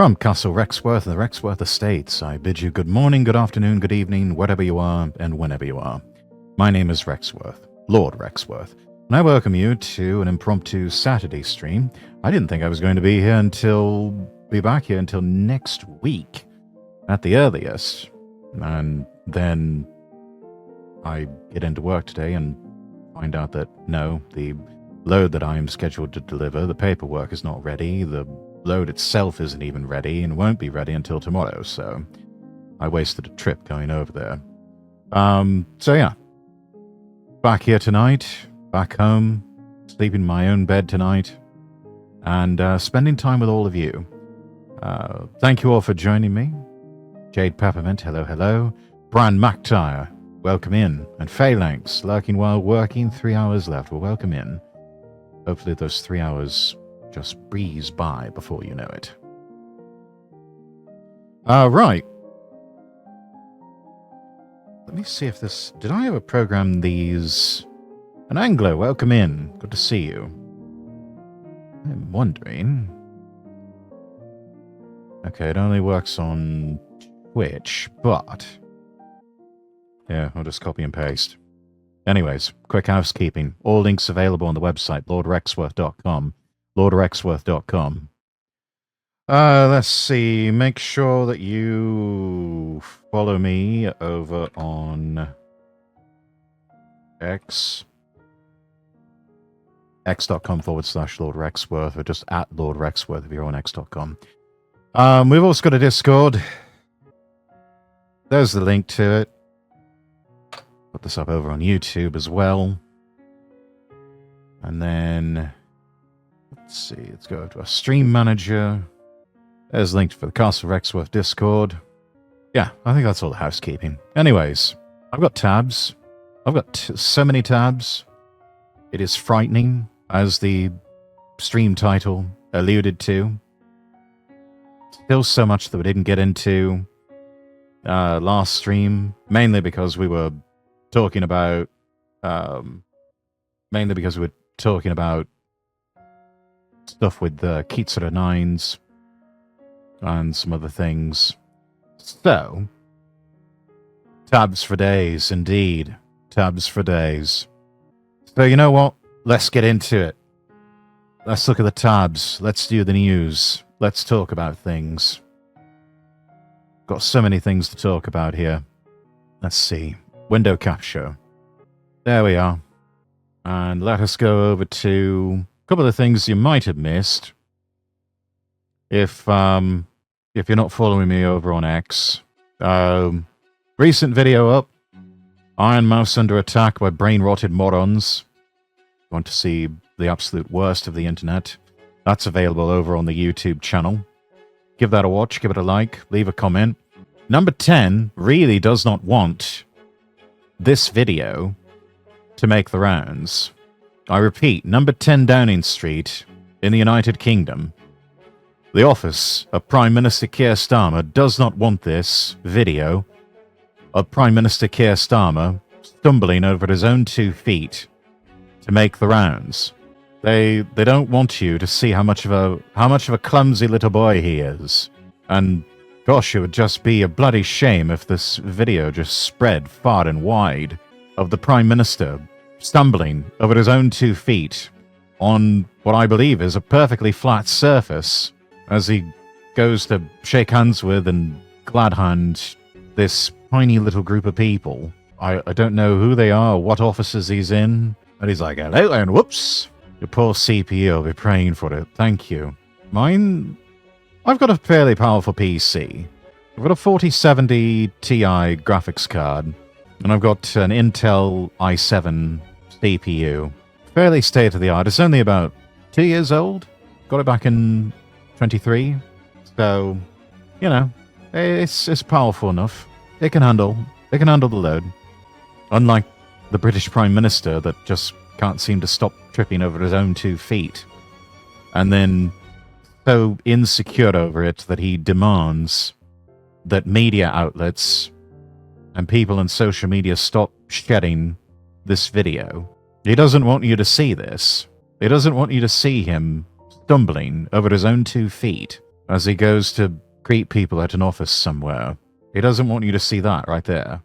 From Castle Rexworth and the Rexworth Estates, I bid you good morning, good afternoon, good evening, wherever you are and whenever you are. My name is Rexworth, Lord Rexworth, and I welcome you to an impromptu Saturday stream. I didn't think I was going to be back here until next week, at the earliest. And then I get into work today and find out that no, the load that I am scheduled to deliver, the paperwork is not ready, the load itself isn't even ready and won't be ready until tomorrow, so I wasted a trip going over there. So yeah. Back here tonight, back home, sleeping in my own bed tonight, and spending time with all of you. Thank you all for joining me. Jade Peppermint, hello, hello. Bran McTire, welcome in. And Phalanx, lurking while working, 3 hours left. Well, welcome in. Hopefully those 3 hours just breeze by before you know it. Right. Let me see if this... Did I ever program these... An Anglo, welcome in. Good to see you. I'm wondering... Okay, it only works on Twitch, but... Yeah, I'll just copy and paste. Anyways, quick housekeeping. All links available on the website, lordrexworth.com. lordrexworth.com. Let's see. Make sure that you follow me over on X. x.com/LordRexworth, or just at LordRexworth if you're on x.com. We've also got a Discord. There's the link to it. Put this up over on YouTube as well. And then... Let's see, let's go to our stream manager. There's a link for the Castle Rexworth Discord. Yeah, I think that's all the housekeeping. Anyways, I've got tabs. I've got so many tabs. It is frightening, as the stream title alluded to. Still so much that we didn't get into last stream, mainly because we were talking about... stuff with the Kitsura 9s and some other things. So, tabs for days, indeed. Tabs for days. So, you know what? Let's get into it. Let's look at the tabs. Let's do the news. Let's talk about things. Got so many things to talk about here. Let's see. Window capture. There we are. And let us go over to... couple of things you might have missed if you're not following me over on X. Recent video up. Iron Mouse under attack by brain-rotted morons. Want to see the absolute worst of the internet? That's available over on the YouTube channel. Give that a watch, give it a like, leave a comment. Number 10 really does not want this video to make the rounds. I repeat, number 10 Downing Street in the United Kingdom. The office of Prime Minister Keir Starmer does not want this video of Prime Minister Keir Starmer stumbling over his own 2 feet to make the rounds. They don't want you to see how much of a clumsy little boy he is. And gosh, it would just be a bloody shame if this video just spread far and wide of the Prime Minister stumbling over his own 2 feet on what I believe is a perfectly flat surface as he goes to shake hands with and glad hand this tiny little group of people. I don't know who they are or what offices he's in, but he's like, hello, and whoops, your poor CPU, I'll be praying for it, thank you. Mine, I've got a fairly powerful PC. I've got a 4070 Ti graphics card, and I've got an Intel i7 CPU. Fairly state-of-the-art. It's only about 2 years old. Got it back in 23. So, you know, it's powerful enough. It can handle the load. Unlike the British Prime Minister that just can't seem to stop tripping over his own 2 feet. And then so insecure over it that he demands that media outlets and people on social media stop shedding this video. He doesn't want you to see this. He doesn't want you to see him stumbling over his own 2 feet as he goes to greet people at an office somewhere. He doesn't want you to see that right there.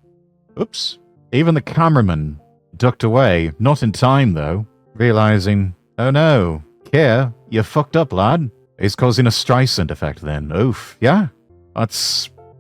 Oops. Even the cameraman ducked away, not in time though, realizing, oh no, Keir, you fucked up, lad. He's causing a Streisand effect then. Oof. Yeah.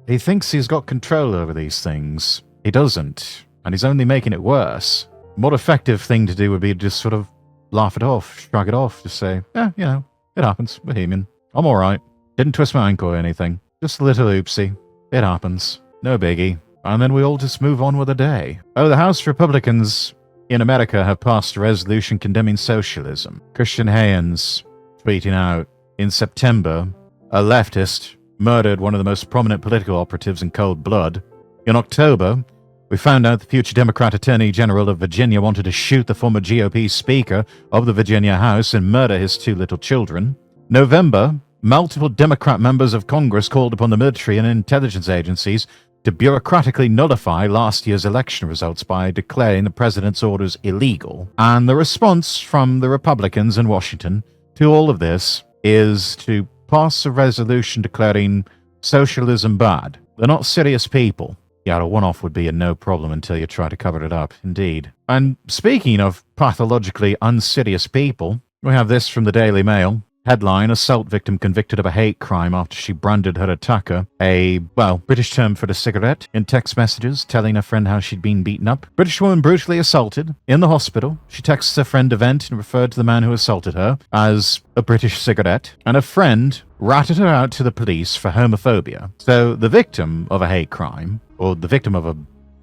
He thinks he's got control over these things. He doesn't. And he's only making it worse. A more effective thing to do would be to just sort of laugh it off, shrug it off, just say, yeah, you know, it happens. We're human. I'm alright. Didn't twist my ankle or anything. Just a little oopsie. It happens. No biggie. And then we all just move on with the day. Oh, the House Republicans in America have passed a resolution condemning socialism. Christian Haynes tweeting out, in September, a leftist murdered one of the most prominent political operatives in cold blood. In October, we found out the future Democrat Attorney General of Virginia wanted to shoot the former GOP Speaker of the Virginia House and murder his 2 little children. November, multiple Democrat members of Congress called upon the military and intelligence agencies to bureaucratically nullify last year's election results by declaring the president's orders illegal. And the response from the Republicans in Washington to all of this is to pass a resolution declaring socialism bad. They're not serious people. Yeah, a one-off would be a no problem until you try to cover it up, indeed. And speaking of pathologically unserious people, we have this from the Daily Mail. Headline, assault victim convicted of a hate crime after she branded her attacker a, British term for the cigarette, in text messages telling her friend how she'd been beaten up. British woman brutally assaulted in the hospital. She texts her friend a vent and referred to the man who assaulted her as a British cigarette. And her friend ratted her out to the police for homophobia. So the victim of a hate crime, or the victim of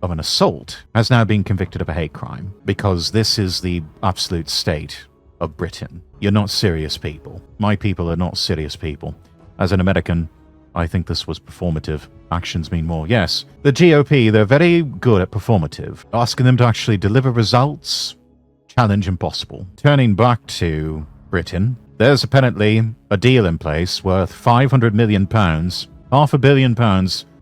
an assault, has now been convicted of a hate crime because this is the absolute state of Britain. You're not serious people. My people are not serious people. As an American, I think this was performative. Actions mean more. Yes, the GOP, they're very good at performative. Asking them to actually deliver results, challenge impossible. Turning back to Britain, there's apparently a deal in place worth £500 million, £500 million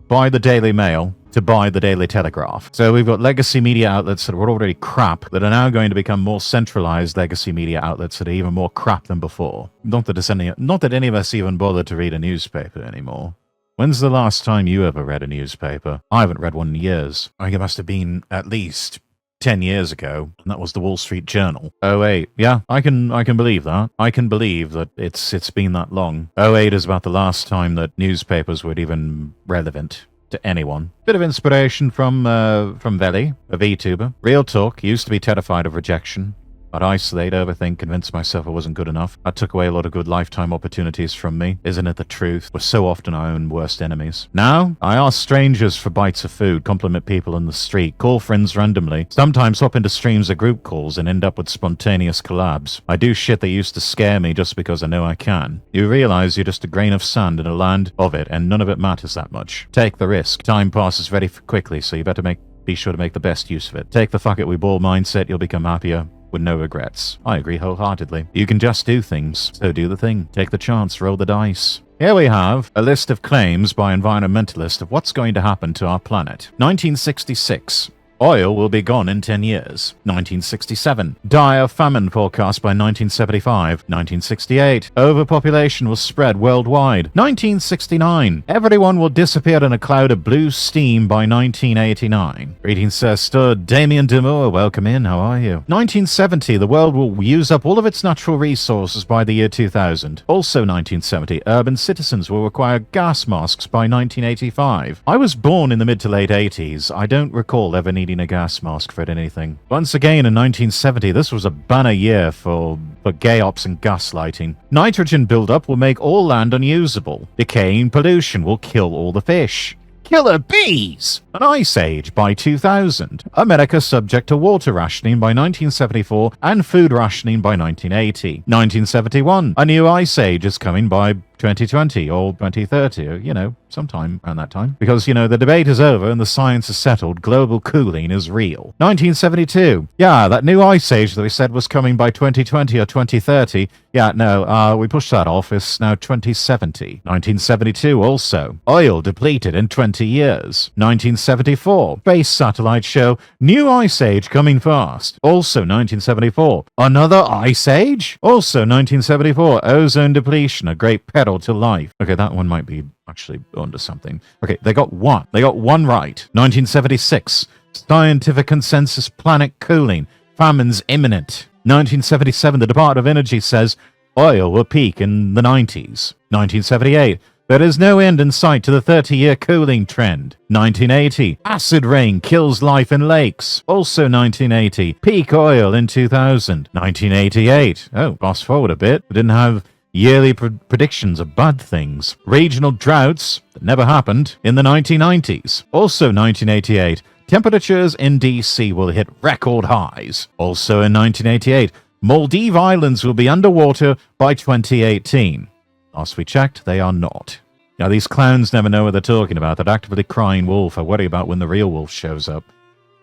by the Daily Mail to buy the Daily Telegraph. So we've got legacy media outlets that were already crap that are now going to become more centralized legacy media outlets that are even more crap than before. Not that any of us even bother to read a newspaper anymore. When's the last time you ever read a newspaper? I haven't read one in years. I think it must have been at least 10 years ago, and that was the Wall Street Journal. 08. Yeah, I can believe that. I can believe that it's been that long. 08 is about the last time that newspapers were even relevant to anyone. Bit of inspiration from Veli, a Vtuber. Real talk, used to be terrified of rejection. I'd isolate, overthink, convince myself I wasn't good enough. That took away a lot of good lifetime opportunities from me. Isn't it the truth? We're so often our own worst enemies. Now, I ask strangers for bites of food, compliment people in the street, call friends randomly, sometimes hop into streams of group calls and end up with spontaneous collabs. I do shit that used to scare me just because I know I can. You realize you're just a grain of sand in a land of it, and none of it matters that much. Take the risk. Time passes very quickly, so you better be sure to make the best use of it. Take the fuck it we ball mindset, you'll become happier with no regrets. I agree wholeheartedly. You can just do things, so do the thing. Take the chance, roll the dice. Here we have a list of claims by environmentalists of what's going to happen to our planet. 1966. Oil will be gone in 10 years. 1967. Dire famine forecast by 1975. 1968. Overpopulation will spread worldwide. 1969. Everyone will disappear in a cloud of blue steam by 1989. Greetings, Sir Stud. Damien Demore, welcome in. How are you? 1970. The world will use up all of its natural resources by the year 2000. Also 1970. Urban citizens will require gas masks by 1985. I was born in the mid to late 80s. I don't recall ever needing a gas mask for anything. Once again, in 1970, this was a banner year for gay ops and gaslighting. Nitrogen buildup will make all land unusable. Decaying pollution will kill all the fish. Killer bees! An ice age by 2000. America subject to water rationing by 1974 and food rationing by 1980. 1971. A new ice age is coming by 2020 or 2030, or, sometime around that time. Because, the debate is over and the science is settled. Global cooling is real. 1972. Yeah, that new ice age that we said was coming by 2020 or 2030. Yeah, no, we pushed that off. It's now 2070. 1972 also. Oil depleted in 20 years. 1974. Space satellite show new ice age coming fast. Also 1974. Another ice age? Also 1974. Ozone depletion, a great peril shadow to life. Okay, that one might be actually under something. Okay, they got one. They got one right. 1976. Scientific consensus planet cooling. Famines imminent. 1977. The Department of Energy says oil will peak in the 90s. 1978. There is no end in sight to the 30-year cooling trend. 1980. Acid rain kills life in lakes. Also 1980. Peak oil in 2000. 1988. Oh, fast forward a bit. We didn't have yearly predictions of bad things. Regional droughts that never happened in the 1990s. Also 1988. Temperatures in DC will hit record highs. Also in 1988. Maldive Islands will be underwater by 2018. Last we checked, they are not. Now, these clowns never know what they're talking about. That actively crying wolf I worry about when the real wolf shows up.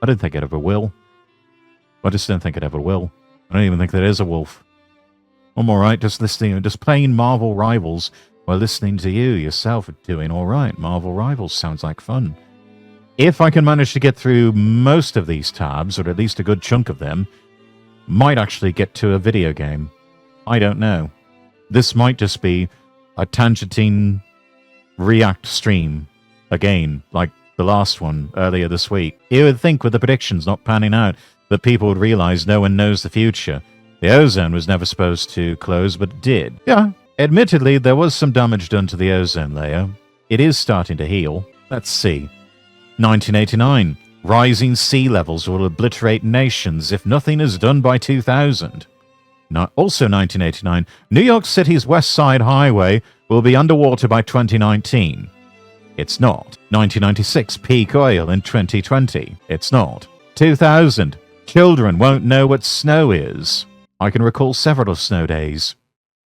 I don't think it ever will. I just don't think it ever will. I don't even think there is a wolf. I'm alright just listening, just playing Marvel Rivals while listening to you yourself doing alright. Marvel Rivals sounds like fun. If I can manage to get through most of these tabs, or at least a good chunk of them, might actually get to a video game. I don't know. This might just be a tangentine react stream again, like the last one earlier this week. You would think with the predictions not panning out that people would realize no one knows the future. The ozone was never supposed to close, but it did. Yeah, admittedly, there was some damage done to the ozone layer. It is starting to heal. Let's see. 1989. Rising sea levels will obliterate nations if nothing is done by 2000. Also 1989. New York City's West Side Highway will be underwater by 2019. It's not. 1996. Peak oil in 2020. It's not. 2000. Children won't know what snow is. I can recall several snow days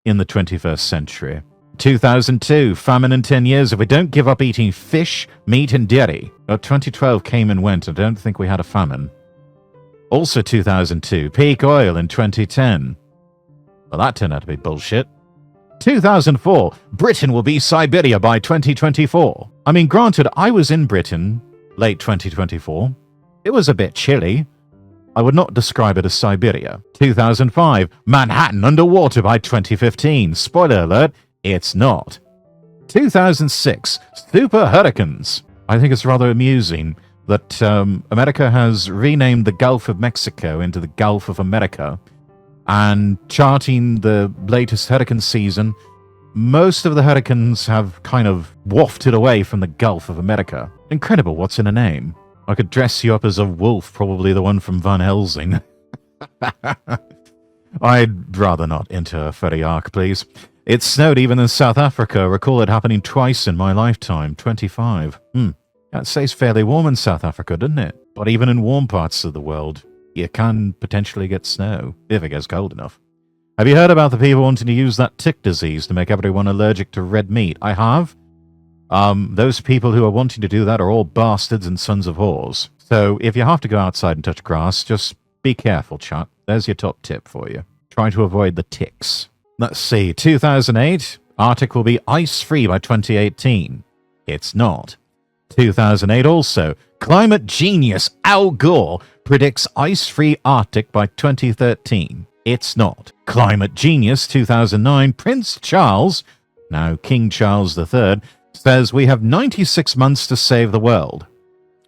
in the 21st century. 2002. Famine in 10 years if we don't give up eating fish, meat, and dairy. 2012 came and went. I don't think we had a famine. Also 2002. Peak oil in 2010. Well, that turned out to be bullshit. 2004. Britain will be Siberia by 2024. I mean, granted, I was in Britain late 2024. It was a bit chilly. I would not describe it as Siberia. 2005. Manhattan underwater by 2015. Spoiler alert, it's not. 2006. Super hurricanes. I think it's rather amusing that America has renamed the Gulf of Mexico into the Gulf of America, and charting the latest hurricane season, most of the hurricanes have kind of wafted away from the Gulf of America. Incredible what's in a name. I could dress you up as a wolf, probably the one from Van Helsing. I'd rather not enter a furry arc, please. It snowed even in South Africa. Recall it happening twice in my lifetime. 25. That stays fairly warm in South Africa, doesn't it? But even in warm parts of the world, you can potentially get snow, if it gets cold enough. Have you heard about the people wanting to use that tick disease to make everyone allergic to red meat? I have. Those people who are wanting to do that are all bastards and sons of whores. So if you have to go outside and touch grass, just be careful, chat. There's your top tip for you. Try to avoid the ticks. Let's see. 2008. Arctic will be ice-free by 2018. It's not. 2008 also. Climate genius Al Gore predicts ice-free Arctic by 2013. It's not. Climate genius 2009 Prince Charles, now King Charles III, says we have 96 months to save the world.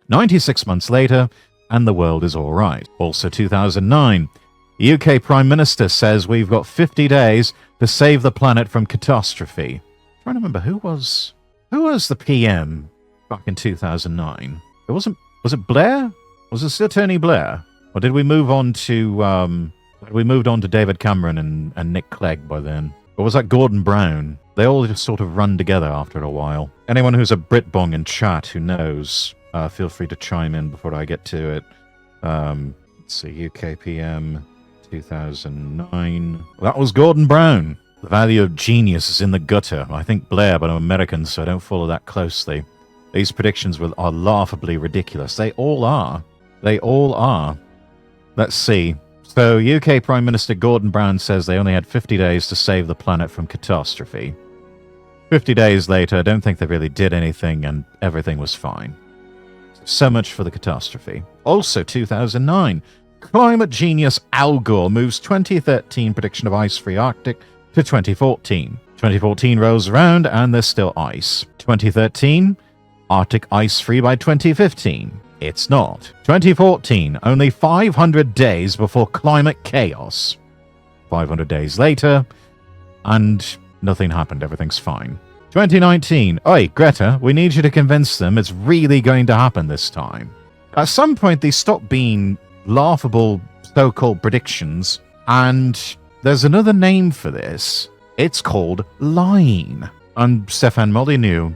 96 months later, and the world is all right. Also 2009, UK Prime Minister says we've got 50 days to save the planet from catastrophe. I'm trying to remember who was the PM back in 2009. Was it Blair? Was it still Tony Blair? Or did we move on to David Cameron and Nick Clegg by then? Or was that Gordon Brown? They all just sort of run together after a while. Anyone who's a Britbong in chat who knows, feel free to chime in before I get to it. Let's see, UK PM 2009. That was Gordon Brown. The value of genius is in the gutter. I think Blair, but I'm American, so I don't follow that closely. These predictions are laughably ridiculous. They all are. They all are. Let's see. So, UK Prime Minister Gordon Brown says they only had 50 days to save the planet from catastrophe. 50 days later, I don't think they really did anything, and everything was fine. So much for the catastrophe. Also, 2009. Climate genius Al Gore moves 2013 prediction of ice-free Arctic to 2014. 2014 rolls around and there's still ice. 2013, Arctic ice free by 2015. It's not. 2014, only 500 days before climate chaos. 500 days later, and nothing happened. Everything's fine. 2019, oi, Greta, we need you to convince them it's really going to happen this time. At some point, they stop being laughable so-called predictions, and there's another name for this. It's called lying. And Stefan Molyneux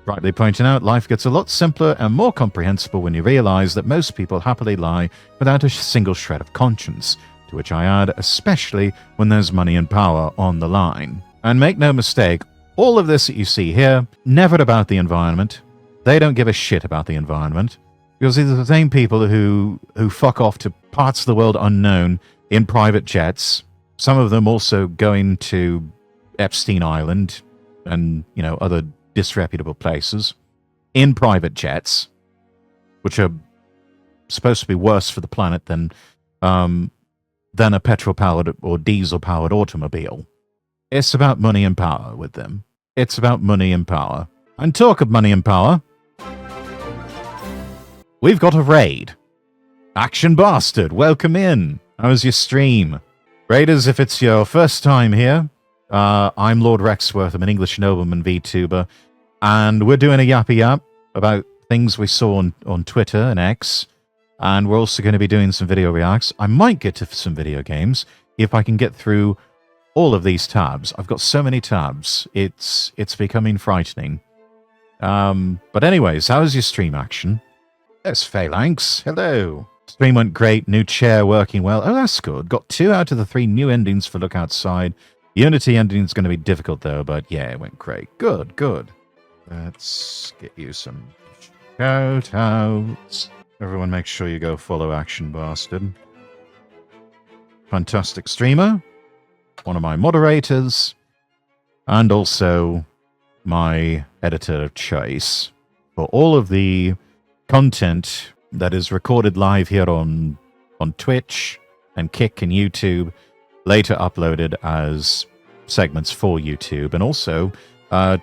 rightly pointing out, life gets a lot simpler and more comprehensible when you realize that most people happily lie without a single shred of conscience, to which I add, especially when there's money and power on the line. And make no mistake, all of this that you see here, never about the environment. They don't give a shit about the environment, because these are the same people who fuck off to parts of the world unknown in private jets, some of them also going to Epstein Island and, other disreputable places in private jets, which are supposed to be worse for the planet than a petrol-powered or diesel-powered automobile. It's about money and power with them. It's about money and power. And talk of money and power, we've got a raid. Action Bastard, welcome in. How was your stream? Raiders, if it's your first time here, I'm Lord Rexworth. I'm an English nobleman VTuber, and we're doing a yappy yap about things we saw on Twitter and X, and we're also going to be doing some video reacts. I might get to some video games if I can get through all of these tabs. I've got so many tabs, it's becoming frightening. But anyways, how was your stream action? There's Phalanx. Hello. Stream went great. New chair working well. Oh, that's good. Got 2 out of the 3 new endings for Look Outside. Unity ending is going to be difficult, though, but yeah, it went great. Good, good. Let's get you some shout-outs. Everyone make sure you go follow Action Bastard. Fantastic streamer. One of my moderators. And also my editor of choice for all of the content that is recorded live here on Twitch and Kick and YouTube, later uploaded as segments for YouTube, and also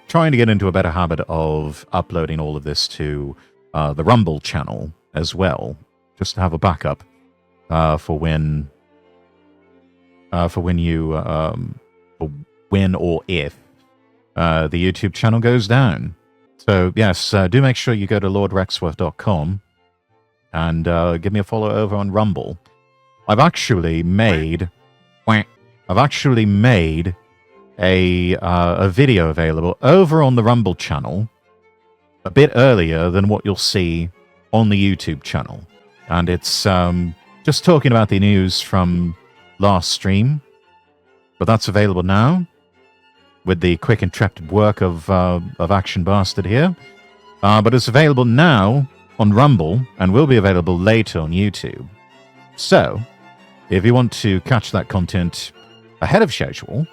trying to get into a better habit of uploading all of this to the Rumble channel as well, just to have a backup for when or if the YouTube channel goes down. So yes, do make sure you go to lordrexworth.com and give me a follow over on Rumble. I've actually made a video available over on the Rumble channel a bit earlier than what you'll see on the YouTube channel. And it's just talking about the news from last stream, but that's available now with the quick and trepid work of Action Bastard here. But it's available now on Rumble and will be available later on YouTube. So, if you want to catch that content ahead of schedule,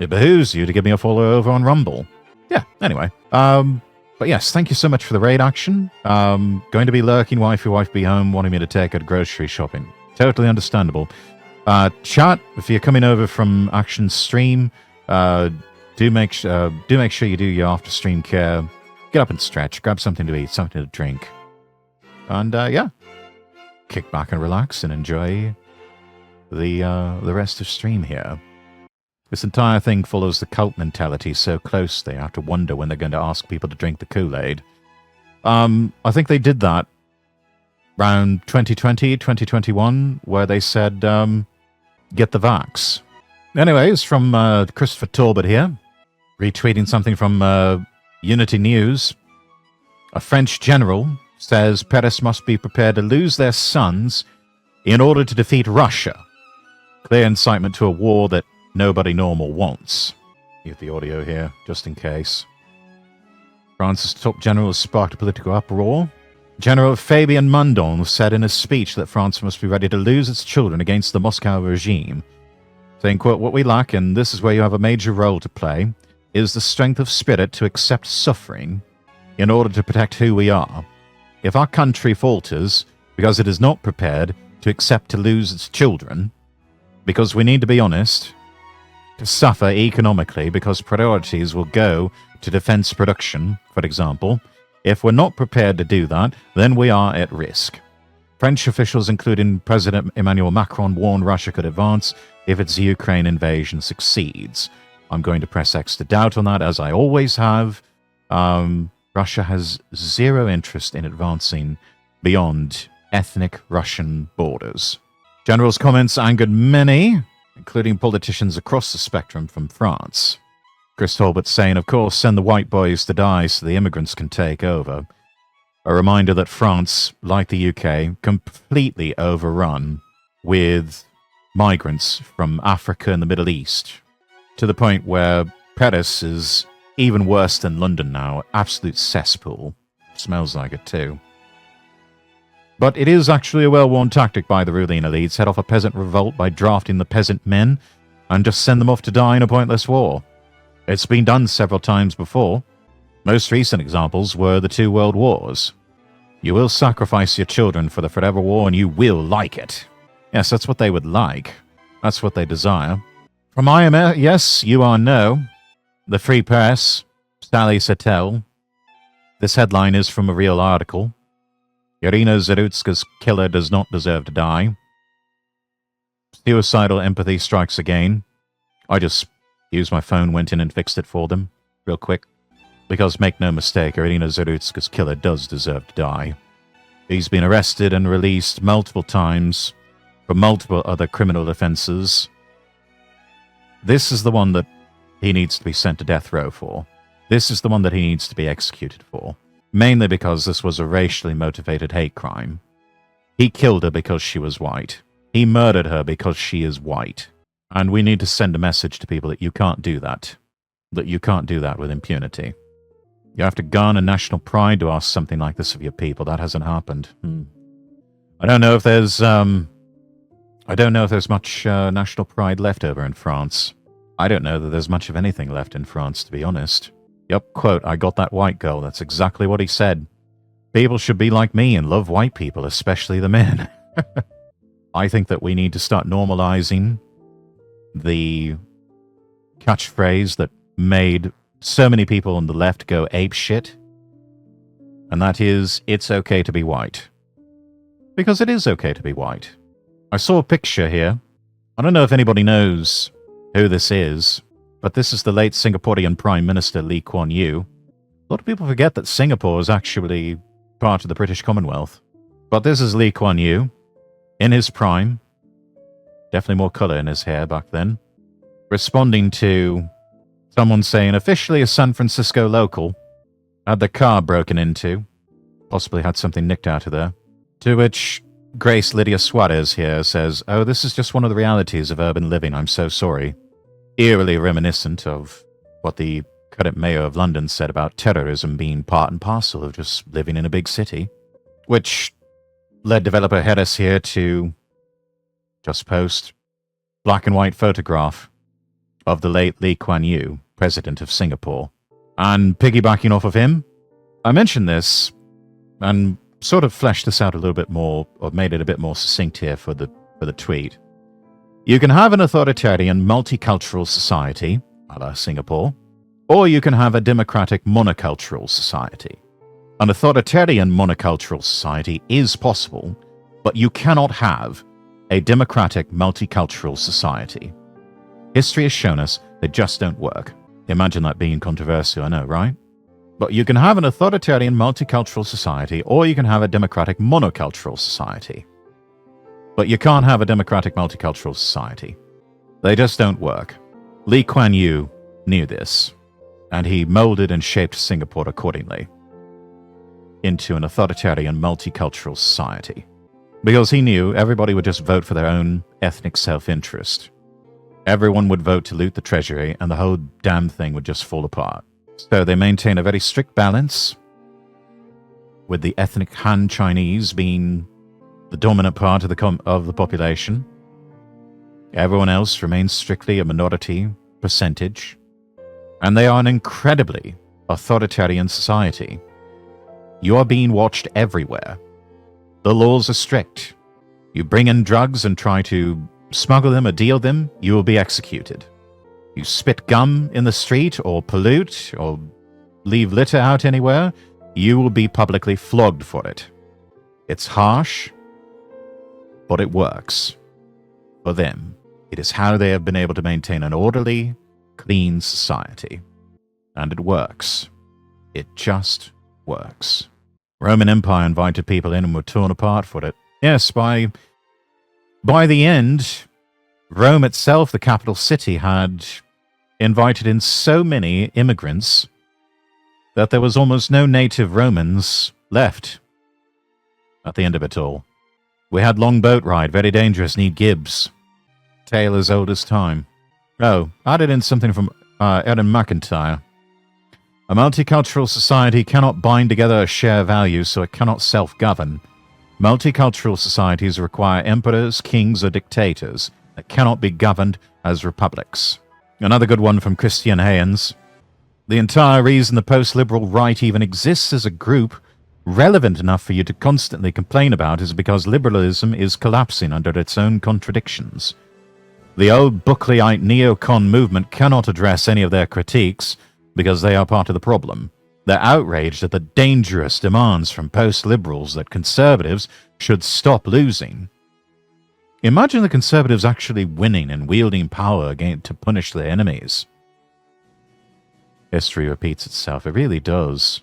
it behooves you to give me a follow over on Rumble. Yeah, anyway. But yes, thank you so much for the raid action. Going to be lurking, wifey be home, wanting me to take her grocery shopping. Totally understandable. Chat, if you're coming over from Action stream, do make sure you do your after stream care. Get up and stretch, grab something to eat, something to drink. And yeah, kick back and relax and enjoy the rest of stream here. This entire thing follows the cult mentality so closely, I have to wonder when they're going to ask people to drink the Kool-Aid. I think they did that around 2020, 2021, where they said, get the vax. Anyways, from Christopher Talbot here, retweeting something from Unity News. A French general says Paris must be prepared to lose their sons in order to defeat Russia. Clear incitement to a war that nobody normal wants. Get the audio here, just in case. France's top general has sparked a political uproar. General Fabien Mandon said in a speech that France must be ready to lose its children against the Moscow regime, saying, quote, what we lack, and this is where you have a major role to play, is the strength of spirit to accept suffering in order to protect who we are. If our country falters because it is not prepared to accept to lose its children, because we need to be honest, to suffer economically because priorities will go to defense production, for example. If we're not prepared to do that, then we are at risk. French officials, including President Emmanuel Macron, warned Russia could advance if its Ukraine invasion succeeds. I'm going to press X to doubt on that, as I always have. Russia has zero interest in advancing beyond ethnic Russian borders. General's comments angered many, including politicians across the spectrum from France. Chris Talbot saying, of course, send the white boys to die so the immigrants can take over. A reminder that France, like the UK, completely overrun with migrants from Africa and the Middle East, to the point where Paris is even worse than London now. Absolute cesspool. Smells like it too. But it is actually a well-worn tactic by the ruling elites. Head off a peasant revolt by drafting the peasant men and just send them off to die in a pointless war. It's been done several times before. Most recent examples were the 2 world wars. You will sacrifice your children for the forever war and you will like it. Yes, that's what they would like. That's what they desire. From IMF, yes, you are no. The Free Press, Sally Sattel. This headline is from a real article. Irina Zarutska's killer does not deserve to die. Suicidal empathy strikes again. I just used my phone, went in and fixed it for them, real quick. Because make no mistake, Irina Zarutska's killer does deserve to die. He's been arrested and released multiple times for multiple other criminal offenses. This is the one that he needs to be sent to death row for. This is the one that he needs to be executed for. Mainly because this was a racially motivated hate crime. He killed her because she was white. He murdered her because she is white. And we need to send a message to people that you can't do that. That you can't do that with impunity. You have to garner national pride to ask something like this of your people. That hasn't happened. I don't know if there's much national pride left over in France. I don't know that there's much of anything left in France, to be honest. Yep, quote, I got that white girl. That's exactly what he said. People should be like me and love white people, especially the men. I think that we need to start normalizing the catchphrase that made so many people on the left go apeshit, and that is, it's okay to be white. Because it is okay to be white. I saw a picture here. I don't know if anybody knows who this is, but this is the late Singaporean Prime Minister Lee Kuan Yew. A lot of people forget that Singapore is actually part of the British Commonwealth. But this is Lee Kuan Yew, in his prime. Definitely more colour in his hair back then. Responding to someone saying, officially a San Francisco local, had their car broken into, possibly had something nicked out of there. To which Grace Lydia Suarez here says, oh, this is just one of the realities of urban living, I'm so sorry. Eerily reminiscent of what the current mayor of London said about terrorism being part and parcel of just living in a big city. Which led developer Harris here to just post black and white photograph of the late Lee Kuan Yew, president of Singapore. And piggybacking off of him, I mentioned this and sort of fleshed this out a little bit more, or made it a bit more succinct here for the tweet. You can have an authoritarian multicultural society, a la Singapore, or you can have a democratic monocultural society. An authoritarian monocultural society is possible, but you cannot have a democratic multicultural society. History has shown us they just don't work. Imagine that being controversial, I know, right? But you can have an authoritarian multicultural society, or you can have a democratic monocultural society. But you can't have a democratic multicultural society. They just don't work. Lee Kuan Yew knew this, and he molded and shaped Singapore accordingly into an authoritarian multicultural society. Because he knew everybody would just vote for their own ethnic self-interest. Everyone would vote to loot the treasury, and the whole damn thing would just fall apart. So they maintain a very strict balance, with the ethnic Han Chinese being the dominant part of the population. Everyone else remains strictly a minority percentage. And they are an incredibly authoritarian society. You are being watched everywhere. The laws are strict. You bring in drugs and try to smuggle them or deal them, you will be executed. you spit gum in the street or pollute or leave litter out anywhere, you will be publicly flogged for it. It's harsh, but it works. For them, it is how they have been able to maintain an orderly, clean society. And it works. It just works. Roman Empire invited people in and were torn apart for it. Yes, by the end, Rome itself, the capital city, had invited in so many immigrants that there was almost no native Romans left at the end of it all. We had long boat ride, very dangerous, need Gibbs. Tale as old as time. Oh, added in something from Erin McIntyre. A multicultural society cannot bind together a shared value, so it cannot self-govern. Multicultural societies require emperors, kings, or dictators that cannot be governed as republics. Another good one from Christian Hayens. The entire reason the post-liberal right even exists as a group relevant enough for you to constantly complain about is because liberalism is collapsing under its own contradictions. The old Buckleyite neocon movement cannot address any of their critiques because they are part of the problem. They're outraged at the dangerous demands from post-liberals that conservatives should stop losing. Imagine the conservatives actually winning and wielding power again to punish their enemies. History repeats itself. It really does.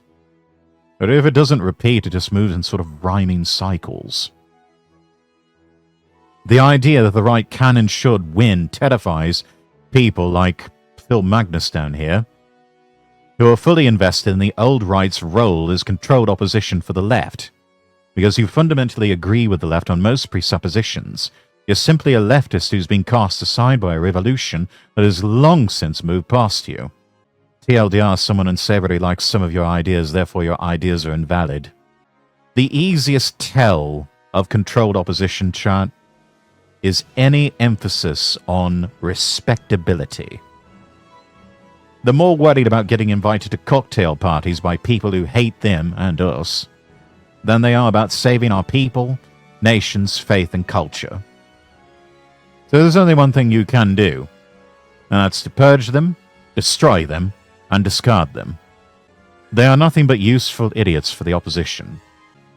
But if it doesn't repeat, it just moves in sort of rhyming cycles. The idea that the right can and should win terrifies people like Phil Magnus down here, who are fully invested in the old right's role as controlled opposition for the left. Because you fundamentally agree with the left on most presuppositions. You're simply a leftist who's been cast aside by a revolution that has long since moved past you. TLDR, someone unsavory likes some of your ideas, therefore your ideas are invalid. The easiest tell of controlled opposition, chat, is any emphasis on respectability. They're more worried about getting invited to cocktail parties by people who hate them and us than they are about saving our people, nations, faith, and culture. So there's only one thing you can do, and that's to purge them, destroy them, and discard them. They are nothing but useful idiots for the opposition.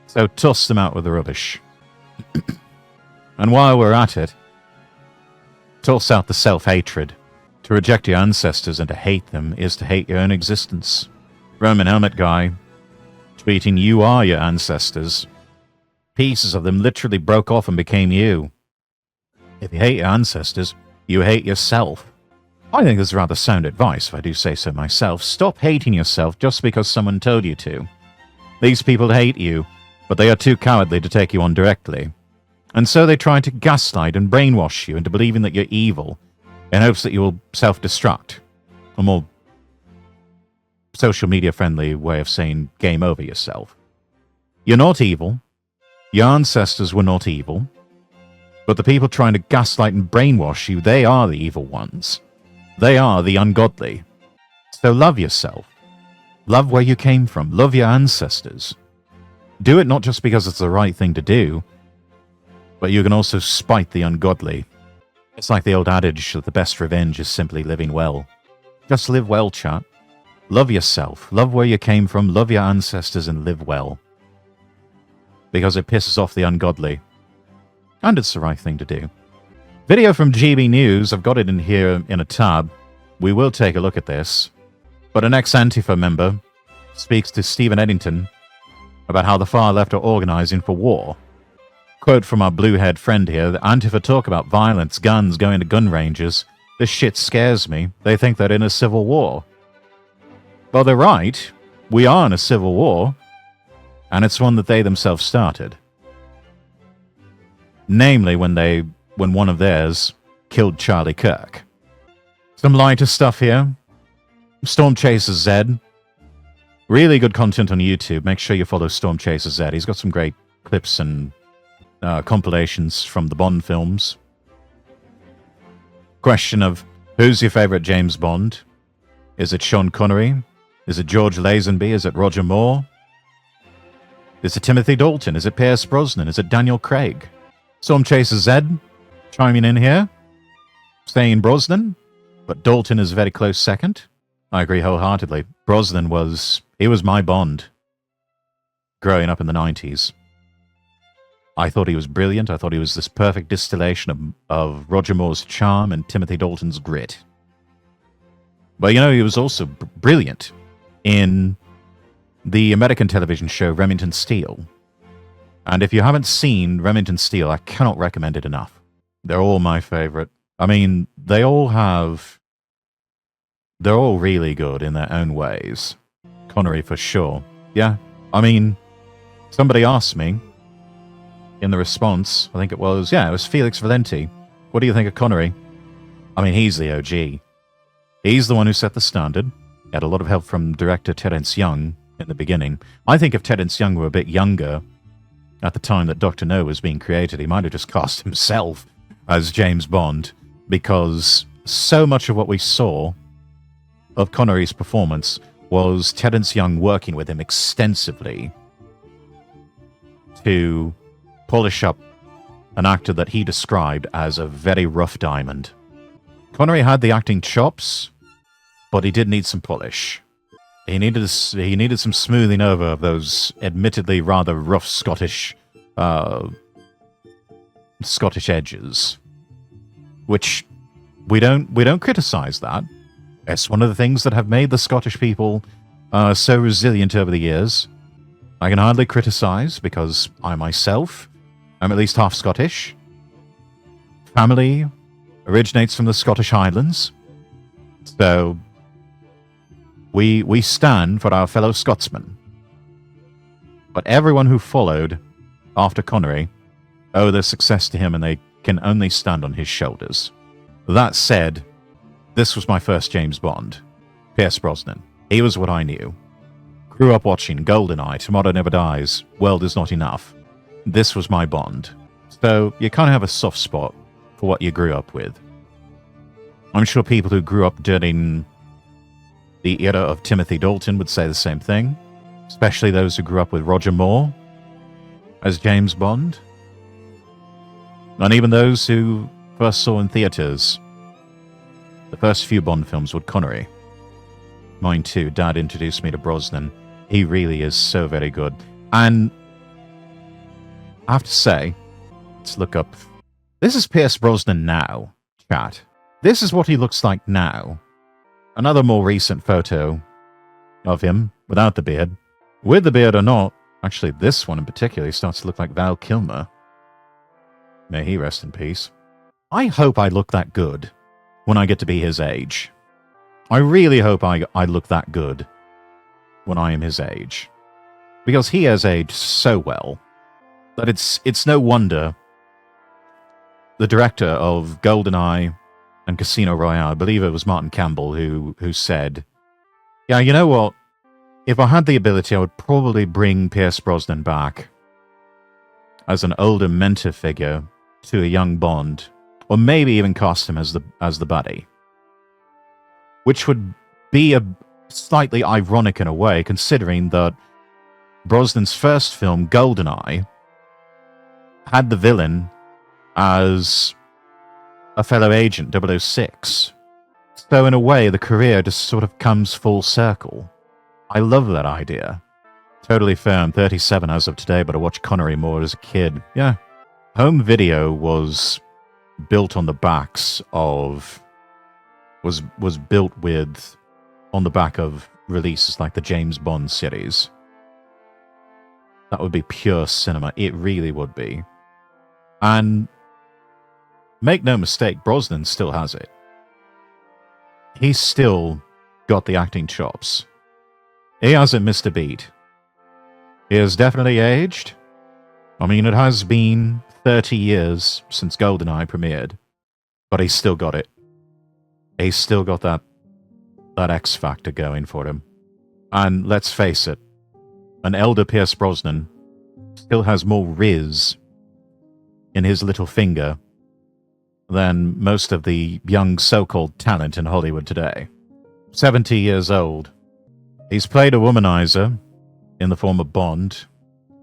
So toss them out with the rubbish. And while we're at it, toss out the self-hatred. To reject your ancestors and to hate them is to hate your own existence. Roman helmet guy, tweeting, "You are your ancestors. Pieces of them literally broke off and became you. If you hate your ancestors, you hate yourself." I think this is rather sound advice, if I do say so myself. Stop hating yourself just because someone told you to. These people hate you, but they are too cowardly to take you on directly. And so they try to gaslight and brainwash you into believing that you're evil, in hopes that you will self-destruct. A more social media-friendly way of saying game over yourself. You're not evil. Your ancestors were not evil. But the people trying to gaslight and brainwash you, they are the evil ones. They are the ungodly. So love yourself. Love where you came from. Love your ancestors. Do it not just because it's the right thing to do, but you can also spite the ungodly. It's like the old adage that the best revenge is simply living well. Just live well, chat. Love yourself. Love where you came from. Love your ancestors and live well. Because it pisses off the ungodly. And it's the right thing to do. Video from GB News. I've got it in here in a tab. We will take a look at this. But an ex-Antifa member speaks to Stephen Eddington about how the far left are organizing for war. Quote from our blue-haired friend here, that Antifa talk about violence, guns, going to gun ranges. This shit scares me. They think they're in a civil war. Well, they're right. We are in a civil war. And it's one that they themselves started. Namely, when one of theirs killed Charlie Kirk. Some lighter stuff here. Storm Chaser Z. Really good content on YouTube. Make sure you follow Storm Chaser Z. He's got some great clips and compilations from the Bond films. Question of, who's your favorite James Bond? Is it Sean Connery? Is it George Lazenby? Is it Roger Moore? Is it Timothy Dalton? Is it Pierce Brosnan? Is it Daniel Craig? Storm Chaser Z chiming in here, saying Brosnan. But Dalton is a very close second. I agree wholeheartedly. Brosnan was my Bond growing up in the 90s. I thought he was brilliant. I thought he was this perfect distillation of Roger Moore's charm and Timothy Dalton's grit. But, you know, he was also brilliant in the American television show Remington Steele. And if you haven't seen Remington Steele, I cannot recommend it enough. They're all my favorite. I mean, they're all really good in their own ways. Connery, for sure. Yeah, I mean, somebody asked me in the response, I think it was Felix Valenti. What do you think of Connery? I mean, he's the OG. He's the one who set the standard. He had a lot of help from director Terence Young in the beginning. I think if Terence Young were a bit younger at the time that Dr. No was being created, he might have just cast himself as James Bond, because so much of what we saw of Connery's performance was Terence Young working with him extensively to polish up an actor that he described as a very rough diamond. Connery had the acting chops, but he did need some polish. He needed some smoothing over of those admittedly rather rough Scottish edges, which we don't criticize that. It's one of the things that have made the Scottish people so resilient over the years. I can hardly criticize, because I myself am at least half Scottish. Family originates from the Scottish Highlands, so we stand for our fellow Scotsmen. But everyone who followed after Connery owe their success to him, and they can only stand on his shoulders. That said, this was my first James Bond, Pierce Brosnan. He was what I knew. Grew up watching GoldenEye, Tomorrow Never Dies, World Is Not Enough. This was my Bond. So you kind of have a soft spot for what you grew up with. I'm sure people who grew up during the era of Timothy Dalton would say the same thing, especially those who grew up with Roger Moore as James Bond. And even those who first saw in theaters the first few Bond films with Connery. Mine too. Dad introduced me to Brosnan. He really is so very good. And I have to say, let's look up. This is Pierce Brosnan now, chat. This is what he looks like now. Another more recent photo of him without the beard. With the beard or not, actually this one in particular starts to look like Val Kilmer. May he rest in peace. I hope I look that good when I get to be his age. I really hope I look that good when I am his age. Because he has aged so well that it's no wonder the director of GoldenEye and Casino Royale, I believe it was Martin Campbell, who said, yeah, you know what? If I had the ability, I would probably bring Pierce Brosnan back as an older mentor figure to a young Bond, or maybe even cast him as the buddy. Which would be a slightly ironic in a way, considering that Brosnan's first film, GoldenEye, had the villain as a fellow agent, 006. So in a way, the career just sort of comes full circle. I love that idea. Totally fair. I'm 37 as of today, but I watched Connery more as a kid. Yeah. Home video was built on the backs of... was built with... on the back of releases like the James Bond series. That would be pure cinema. It really would be. And make no mistake, Brosnan still has it. He's still got the acting chops. He hasn't missed a beat. He has definitely aged. I mean, it has been 30 years since GoldenEye premiered, but he's still got it. He's still got that X factor going for him. And let's face it, an elder Pierce Brosnan still has more Riz in his little finger than most of the young so-called talent in Hollywood today. 70 years old. He's played a womanizer in the form of Bond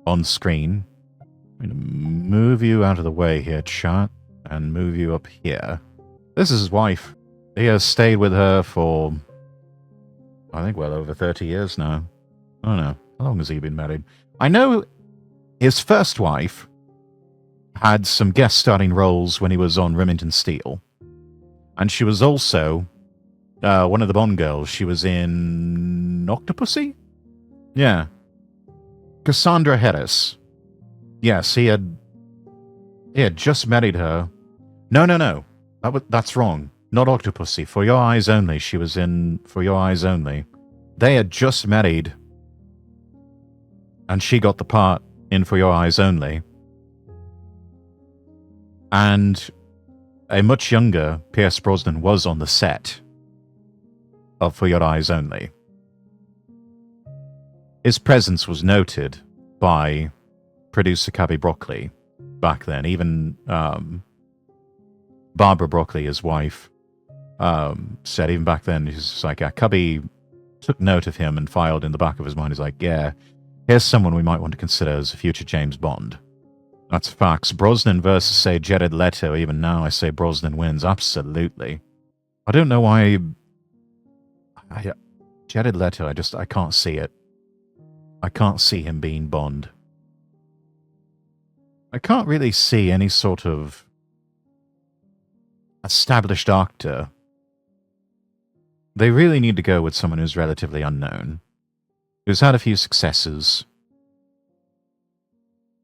on screen. I'm going to move you out of the way here, chat, and move you up here. This is his wife. He has stayed with her for, I think, well over 30 years now. I don't know. How long has he been married? I know his first wife had some guest starring roles when he was on Remington Steele. And she was also one of the Bond girls. She was in Octopussy? Yeah. Cassandra Harris. Yes, he had just married her. No. That's wrong. Not Octopussy. For Your Eyes Only. She was in For Your Eyes Only. They had just married, and she got the part in For Your Eyes Only. And a much younger Pierce Brosnan was on the set of For Your Eyes Only. His presence was noted by producer Cabby Broccoli back then. Even Barbara Broccoli, his wife, said even back then, he's like, Cubby took note of him and filed in the back of his mind. He's like, yeah, here's someone we might want to consider as a future James Bond. That's facts. Brosnan versus, say, Jared Leto. Even now, I say Brosnan wins. Absolutely. I don't know why... Jared Leto, I can't see it. I can't see him being Bond. I can't really see any sort of established actor. They really need to go with someone who's relatively unknown, who's had a few successes,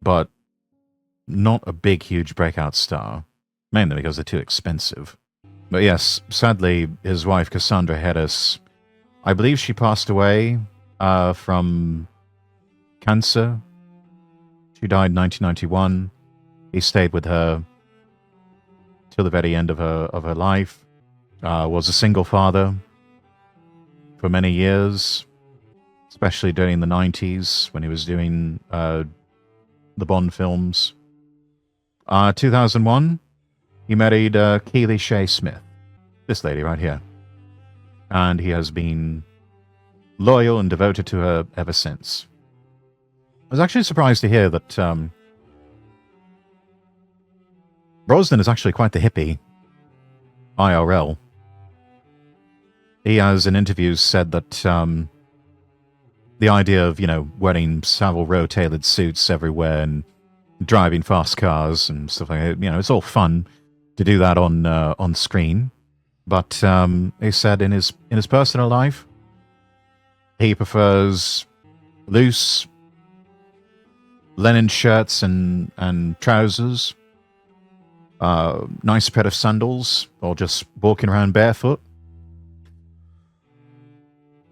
but not a big, huge breakout star, mainly because they're too expensive. But yes, sadly, his wife, Cassandra Harris, I believe she passed away from cancer. She died in 1991. He stayed with her till the very end of her life. Was a single father for many years, especially during the 90s when he was doing the Bond films. 2001, he married Keely Shea Smith, this lady right here. And he has been loyal and devoted to her ever since. I was actually surprised to hear that Brosnan is actually quite the hippie, IRL. He has in interviews said that the idea of, wearing Savile Row tailored suits everywhere and driving fast cars and stuff like that, it's all fun to do that on screen. But he said in his personal life, he prefers loose linen shirts and trousers, nice pair of sandals, or just walking around barefoot.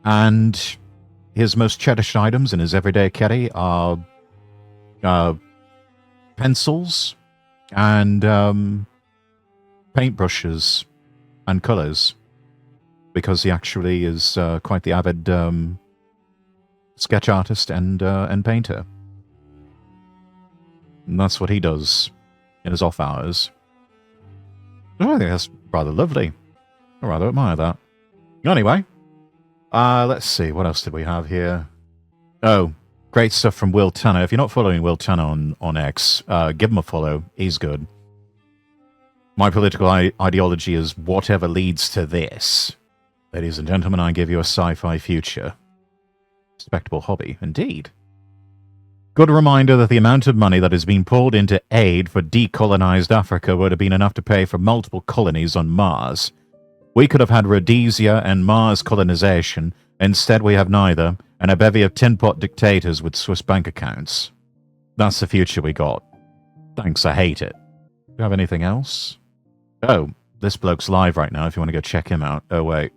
And his most cherished items in his everyday carry are pencils and paintbrushes and colours, because he actually is quite the avid sketch artist and painter. And that's what he does in his off hours. I think that's rather lovely. I rather admire that. Anyway, let's see. What else did we have here? Oh, great stuff from Will Tanner. If you're not following Will Tanner on X, give him a follow. He's good. My political ideology is whatever leads to this. Ladies and gentlemen, I give you a sci-fi future. Respectable hobby, indeed. Good reminder that the amount of money that has been poured into aid for decolonized Africa would have been enough to pay for multiple colonies on Mars. We could have had Rhodesia and Mars colonization. Instead, we have neither, and a bevy of tin pot dictators with Swiss bank accounts. That's the future we got. Thanks, I hate it. Do you have anything else? Oh, this bloke's live right now if you want to go check him out. Oh, wait.